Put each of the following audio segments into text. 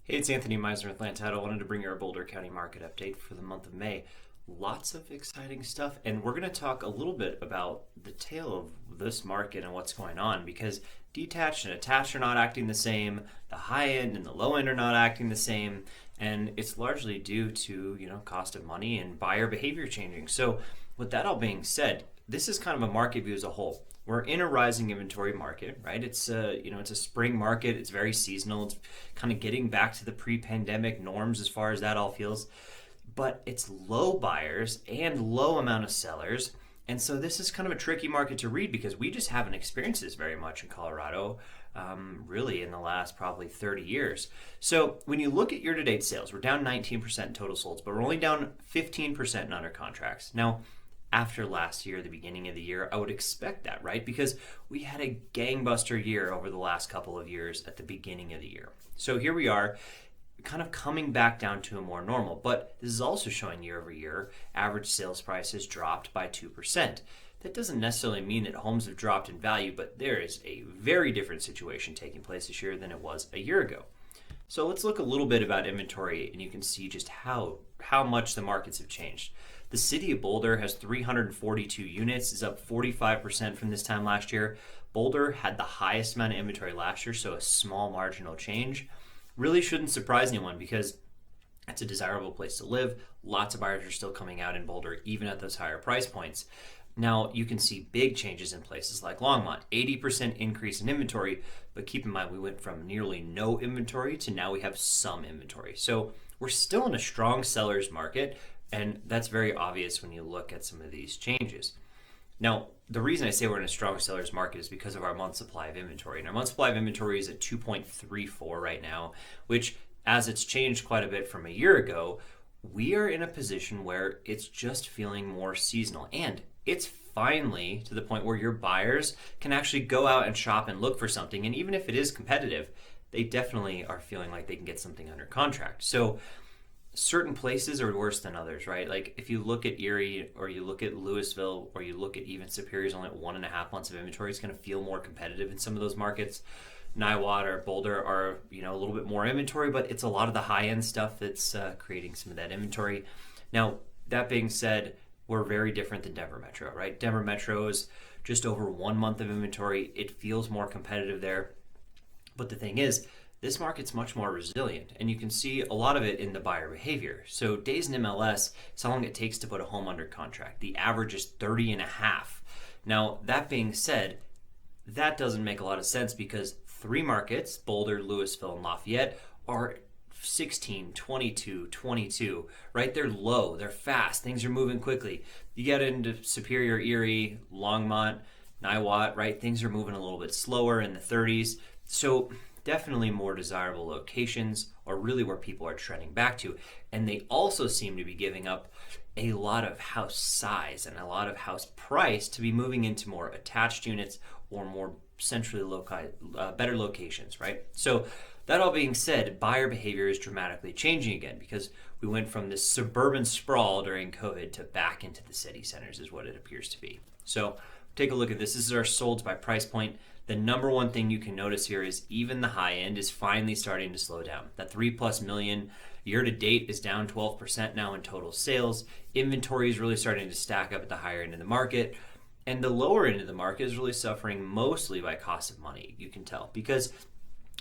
Hey, it's Anthony Meisner with Land Title. I wanted to bring you our Boulder County market update for the month of May. Lots of exciting stuff, and we're going to talk a little bit about the tale of this market and what's going on because detached and attached are not acting the same, the high end and the low end are not acting the same, and it's largely due to, cost of money and buyer behavior changing. So, with that all being said, this is kind of a market view as a whole. We're in a rising inventory market, right? It's it's a spring market. It's very seasonal. It's kind of getting back to the pre-pandemic norms as far as that all feels. But it's low buyers and low amount of sellers. And so this is kind of a tricky market to read because we just haven't experienced this very much in Colorado, really in the last probably 30 years. So when you look at year-to-date sales, we're down 19% in total solds, but we're only down 15% in under contracts. Now, after last year, the beginning of the year, I would expect that, right? Because we had a gangbuster year over the last couple of years at the beginning of the year. So here we are, kind of coming back down to a more normal. But this is also showing year over year, average sales prices dropped by 2%. That doesn't necessarily mean that homes have dropped in value, but there is a very different situation taking place this year than it was a year ago. So let's look a little bit about inventory, and you can see just how much the markets have changed. The city of Boulder has 342 units, is up 45% from this time last year. Boulder had the highest amount of inventory last year, so a small marginal change. Really shouldn't surprise anyone because it's a desirable place to live. Lots of buyers are still coming out in Boulder, even at those higher price points. Now, you can see big changes in places like Longmont, 80% increase in inventory, but keep in mind we went from nearly no inventory to now we have some inventory. So we're still in a strong seller's market, and that's very obvious when you look at some of these changes. Now, the reason I say we're in a strong seller's market is because of our month supply of inventory. And our month supply of inventory is at 2.34 right now, which, as it's changed quite a bit from a year ago, we are in a position where it's just feeling more seasonal. And it's finally to the point where your buyers can actually go out and shop and look for something. And even if it is competitive, they definitely are feeling like they can get something under contract. So certain places are worse than others, right? Like if you look at Erie or you look at Louisville or you look at even Superior's only at 1.5 months of inventory, it's going to feel more competitive in some of those markets. Niwot or Boulder are, a little bit more inventory, but it's a lot of the high-end stuff that's creating some of that inventory. Now, that being said, we're very different than Denver Metro, right? Denver Metro is just over 1 month of inventory. It feels more competitive there. But the thing is, this market's much more resilient, and you can see a lot of it in the buyer behavior. So days in MLS is how long it takes to put a home under contract. The average is 30 and a half. Now, that being said, that doesn't make a lot of sense because three markets, Boulder, Louisville, and Lafayette, are 16, 22, 22, right? They're low, they're fast, things are moving quickly. You get into Superior, Erie, Longmont, Niwot, right? Things are moving a little bit slower in the 30s. So definitely more desirable locations are really where people are trending back to. And they also seem to be giving up a lot of house size and a lot of house price to be moving into more attached units or more centrally located, better locations, right? So that all being said, buyer behavior is dramatically changing again because we went from this suburban sprawl during COVID to back into the city centers is what it appears to be. So take a look at this. This is our solds by price point. The number one thing you can notice here is even the high end is finally starting to slow down. That 3+ million year to date is down 12% now in total sales. Inventory is really starting to stack up at the higher end of the market. And the lower end of the market is really suffering mostly by cost of money, you can tell. Because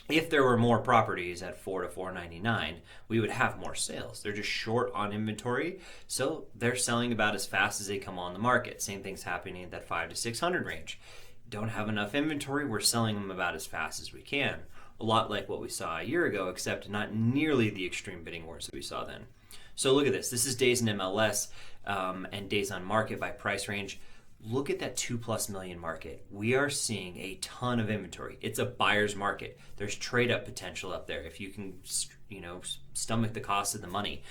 if there were more properties at $4 to $4.99, we would have more sales. They're just short on inventory, so they're selling about as fast as they come on the market. Same thing's happening at that 500 to 600 range. Don't have enough inventory, we're selling them about as fast as we can. A lot like what we saw a year ago, except not nearly the extreme bidding wars that we saw then. So look at this. This is days in MLS and days on market by price range. Look at that 2+ million market. We are seeing a ton of inventory. It's a buyer's market. There's trade up potential up there if you can, stomach the cost of the money.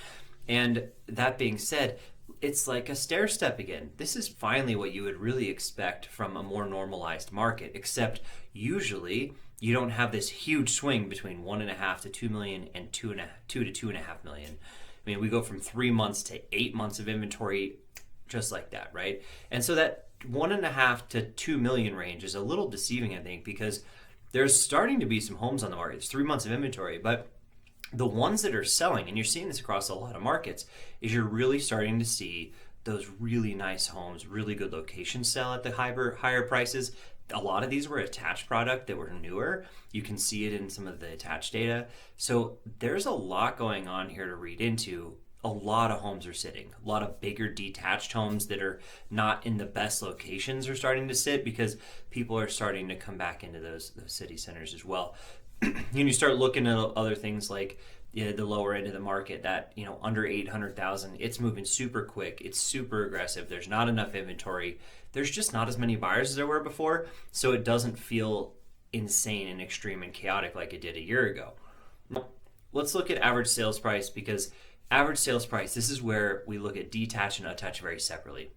And that being said, it's like a stair step again. This is finally what you would really expect from a more normalized market, except usually you don't have this huge swing between 1.5 to 2 million and 2 to 2.5 million. I mean, we go from 3 months to 8 months of inventory just like that, right? And so that 1.5 to 2 million range is a little deceiving, I think, because there's starting to be some homes on the market. It's 3 months of inventory, but The ones that are selling, and you're seeing this across a lot of markets, is you're really starting to see those really nice homes, really good locations sell at the higher prices. A lot of these were attached product that were newer. You can see it in some of the attached data. So there's a lot going on here to read into. A lot of homes are sitting. A lot of bigger detached homes that are not in the best locations are starting to sit because people are starting to come back into those city centers as well. And you start looking at other things like the lower end of the market that, under 800,000, it's moving super quick. It's super aggressive. There's not enough inventory. There's just not as many buyers as there were before. So it doesn't feel insane and extreme and chaotic like it did a year ago. Let's look at average sales price, because average sales price, this is where we look at detached and attached very separately.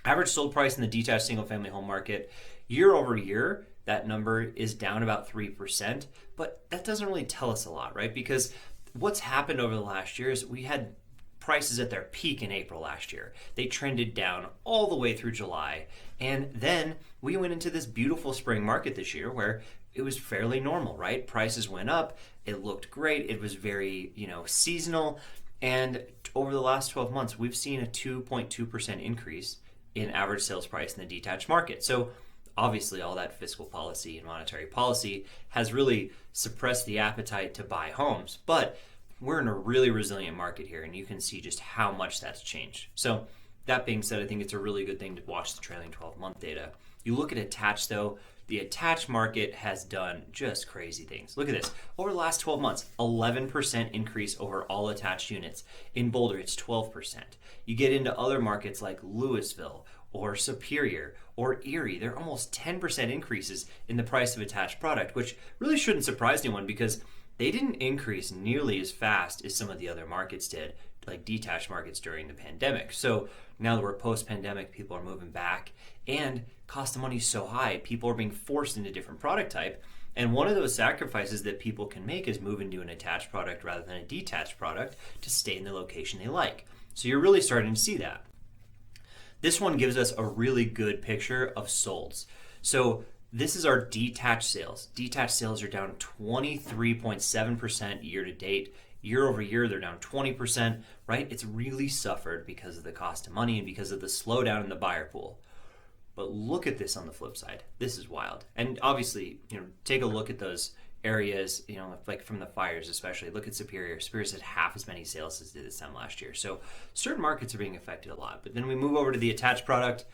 Average sold price in the detached single family home market year over year, that number is down about 3%, but that doesn't really tell us a lot, right? Because what's happened over the last year is we had prices at their peak in April last year. They trended down all the way through July. And then we went into this beautiful spring market this year where it was fairly normal, right? Prices went up. It looked great. It was very, seasonal. And over the last 12 months, we've seen a 2.2% increase in average sales price in the detached market. So obviously all that fiscal policy and monetary policy has really suppressed the appetite to buy homes, but we're in a really resilient market here, and you can see just how much that's changed. So that being said, I think it's a really good thing to watch the trailing 12-month data. You look at attached though, the attached market has done just crazy things. Look at this. Over the last 12 months, 11% increase over all attached units. In Boulder, it's 12%. You get into other markets like Louisville or Superior or Erie, they're almost 10% increases in the price of attached product, which really shouldn't surprise anyone because they didn't increase nearly as fast as some of the other markets did, like detached markets during the pandemic. So now that we're post-pandemic, people are moving back, and cost of money is so high, people are being forced into different product type. And one of those sacrifices that people can make is move into an attached product rather than a detached product to stay in the location they like. So you're really starting to see that. This one gives us a really good picture of solds. So this is our detached sales. Detached sales are down 23.7% year to date. Year over year, they're down 20%, right? It's really suffered because of the cost of money and because of the slowdown in the buyer pool. But look at this on the flip side. This is wild. And obviously, take a look at those areas, like from the fires especially. Look at Superior. Superior's had half as many sales as did this time last year. So certain markets are being affected a lot. But then we move over to the attached product.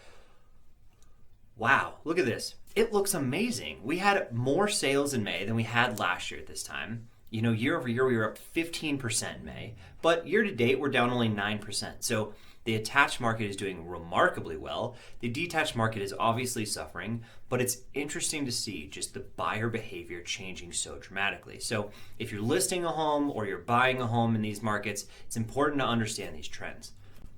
Wow, look at this. It looks amazing. We had more sales in May than we had last year at this time. Year over year, we were up 15% in May. But year to date, we're down only 9%. So the attached market is doing remarkably well. The detached market is obviously suffering, but it's interesting to see just the buyer behavior changing so dramatically. So if you're listing a home or you're buying a home in these markets, it's important to understand these trends.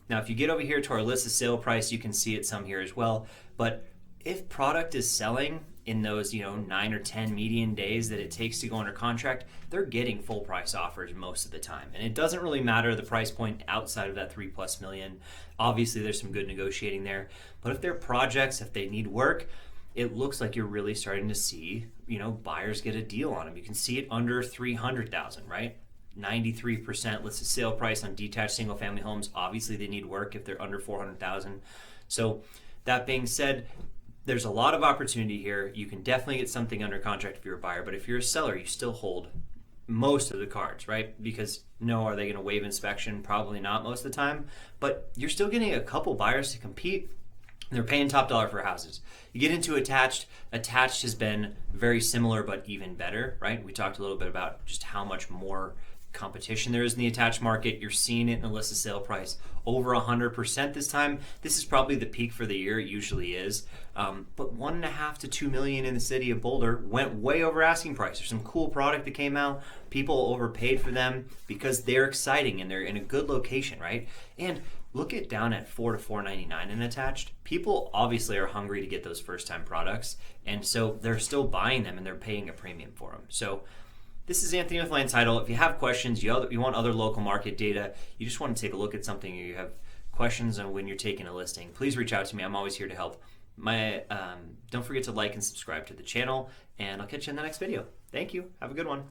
Now, if you get over here to our list of sale price, you can see it some here as well. But if product is selling in those 9 or 10 median days that it takes to go under contract, they're getting full price offers most of the time. And it doesn't really matter the price point outside of that $3+ million. Obviously there's some good negotiating there, but if they're projects, if they need work, it looks like you're really starting to see buyers get a deal on them. You can see it under 300,000, right? 93% listed sale price on detached single family homes. Obviously they need work if they're under 400,000. So that being said, there's a lot of opportunity here. You can definitely get something under contract if you're a buyer, but if you're a seller, you still hold most of the cards, right? Because are they going to waive inspection? Probably not most of the time, but you're still getting a couple buyers to compete. They're paying top dollar for houses. You get into attached. Attached has been very similar, but even better, right? We talked a little bit about just how much more competition there is in the attached market. You're seeing it in the listed sale price over 100% this time. This is probably the peak for the year. It usually is. But 1.5 to 2 million in the city of Boulder went way over asking price. There's some cool product that came out. People overpaid for them because they're exciting and they're in a good location, right? And look at down at $4 to $4.99 in attached. People obviously are hungry to get those first time products, and so they're still buying them and they're paying a premium for them. So this is Anthony with Land Title. If you have questions, you want other local market data, you just want to take a look at something, or you have questions on when you're taking a listing, please reach out to me. I'm always here to help. Don't forget to like and subscribe to the channel, and I'll catch you in the next video. Thank you. Have a good one.